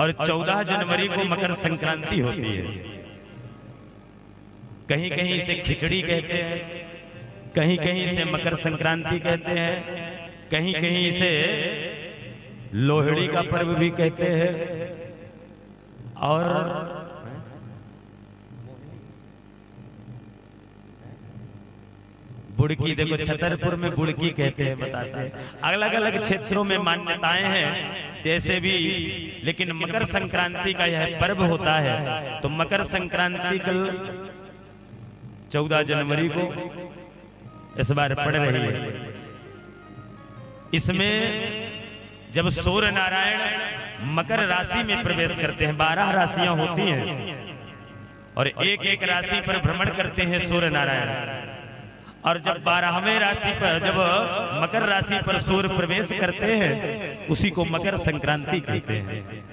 और 14 जनवरी को मकर संक्रांति होती है। कहीं कहीं इसे खिचड़ी कहते हैं, कहीं कहीं इसे मकर संक्रांति कहते हैं, कहीं कहीं इसे लोहड़ी का पर्व भी कहते हैं। और बुड़की, देखो छतरपुर में बुड़की कहते हैं, बताते हैं। अलग अलग क्षेत्रों में मान्यताएं हैं जैसे भी, लेकिन मकर संक्रांति का यह पर्व होता है। तो मकर संक्रांति कल 14 जनवरी को इस बार पड़ रही है। इसमें जब सूर्य नारायण मकर राशि में प्रवेश करते हैं, 12 राशियां होती हैं और एक एक राशि पर भ्रमण करते हैं सूर्य नारायण। और जब 12वें राशि पर, जब मकर राशि पर सूर्य प्रवेश करते हैं, उसी को मकर संक्रांति कहते हैं।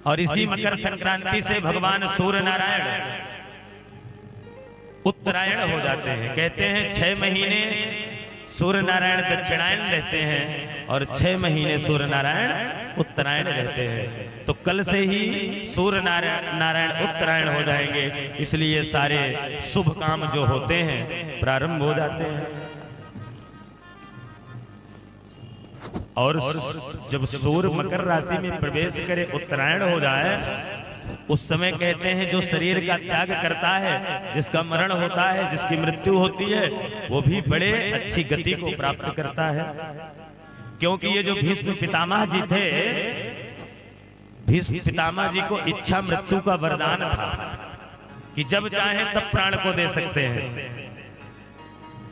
और इसी मकर संक्रांति से भगवान सूर्य नारायण उत्तरायण हो जाते हैं। कहते हैं 6 महीने सूर्य नारायण दक्षिणायन रहते हैं और 6 महीने सूर्य नारायण उत्तरायण रहते हैं। तो कल से ही सूर्य नारायण उत्तरायण हो जाएंगे, इसलिए सारे शुभ काम जो होते हैं प्रारंभ हो जाते हैं। और जब सूर्य मकर राशि में प्रवेश करे, उत्तरायण हो जाए, उस समय कहते हैं जो शरीर का त्याग करता है, जिसका मरण होता है, जिसकी मृत्यु होती है, वो भी बड़े अच्छी गति को प्राप्त करता है। क्योंकि ये जो भीष्म पितामह जी थे, भीष्म पितामह जी को इच्छा मृत्यु का वरदान था कि जब चाहे तब प्राण को दे सकते हैं।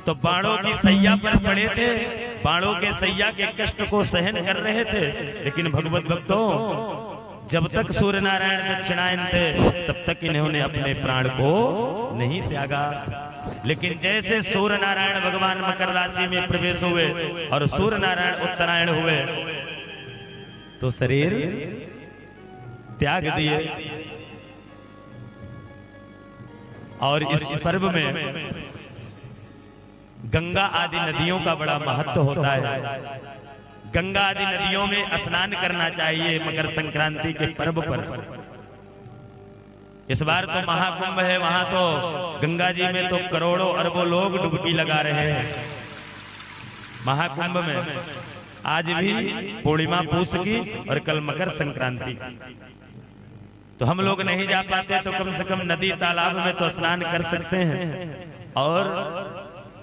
तो बाणों की सैया पर पड़े थे, बाणों के सैया के कष्ट को सहन कर रहे थे, लेकिन भगवत भक्तों जब तक सूर्य नारायण दक्षिणायन थे तब तक इन्होंने अपने प्राण को नहीं त्यागा। लेकिन जैसे सूर्य नारायण भगवान मकर राशि में प्रवेश हुए और सूर्य नारायण उत्तरायण हुए, तो शरीर त्याग दिए। और इस पर्व में गंगा आदि नदियों का बड़ा महत्व होता है। गंगा आदि नदियों में स्नान करना चाहिए मकर संक्रांति के पर्व पर। इस बार तो महाकुंभ है, वहां तो गंगा जी में तो करोड़ों अरबों लोग डुबकी लगा रहे हैं। महाकुंभ में आज भी पूर्णिमा पूस की और कल मकर संक्रांति। तो हम लोग नहीं जा पाते तो कम से कम नदी तालाब में तो स्नान कर सकते हैं। और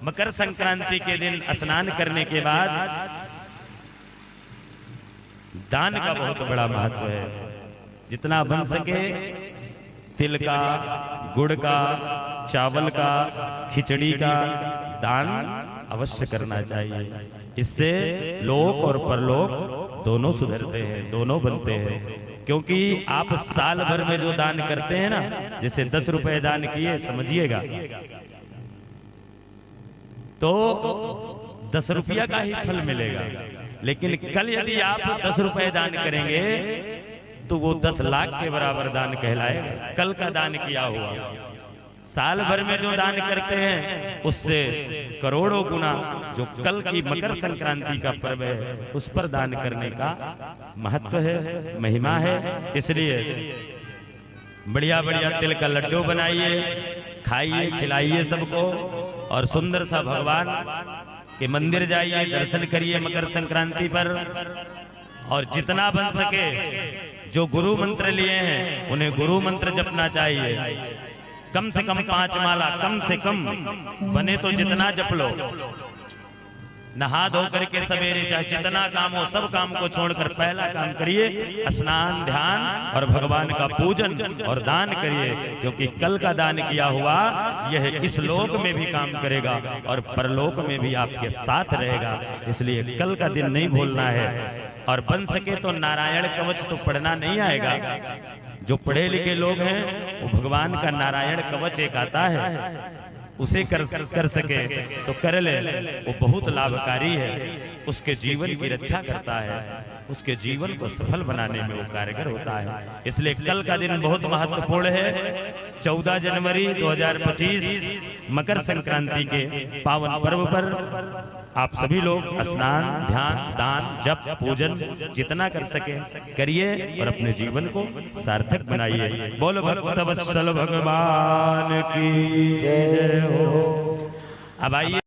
मकर संक्रांति के दिन स्नान करने के बाद दान का बहुत बड़ा महत्व है। जितना बन सके तिल का, गुड़ का, चावल का, खिचड़ी का दान अवश्य करना चाहिए। इससे लोक और परलोक दोनों सुधरते हैं, दोनों बनते हैं। क्योंकि आप साल भर में जो दान करते हैं ना, जैसे 10 रुपए दान किए, समझिएगा तो 10 रुपया का ही फल मिलेगा। लेकिन कल यदि आप 10 रुपए दान करेंगे तो वो 10 लाख के बराबर दान कहलाएगा। कल का दान किया हुआ। साल भर में जो दान करते हैं उससे करोड़ों गुना जो कल की मकर संक्रांति का पर्व है उस पर दान करने का महत्व है, महिमा है। इसलिए बढ़िया बढ़िया तिल का लड्डू बनाइए, खाइए, खिलाइए सबको। और सुंदर सा भगवान के मंदिर जाइए, दर्शन करिए मकर संक्रांति पर। और जितना बन सके जो गुरु मंत्र लिए हैं उन्हें गुरु मंत्र जपना चाहिए। कम से कम 5 माला, कम से कम बने तो जितना जप लो। नहा धो करके सवेरे चाहे जितना काम हो सब काम को छोड़कर पहला काम करिए स्नान, ध्यान और भगवान का पूजन और दान करिए। क्योंकि कल का दान किया हुआ यह इस लोक में भी काम करेगा और परलोक में भी आपके साथ रहेगा। इसलिए कल का दिन नहीं भूलना है। और बन सके तो नारायण कवच तो पढ़ना नहीं आएगा। जो पढ़े लिखे लोग हैं वो भगवान का नारायण कवच एक आता है, उसे कर सके तो कर ले। वो बहुत लाभकारी है, उसके जीवन की रक्षा करता है, उसके जीवन को सफल बनाने में वो कारगर होता है। इसलिए कल का दिन बहुत महत्वपूर्ण है। 14 जनवरी 2025 मकर संक्रांति के पावन पर्व पर आप सभी लोग स्नान, ध्यान, दान, जप, पूजन जितना कर सके करिए और अपने जीवन को सार्थक बनाइए। बोलो भक्त वत्सल भगवान की जय हो। अब आइए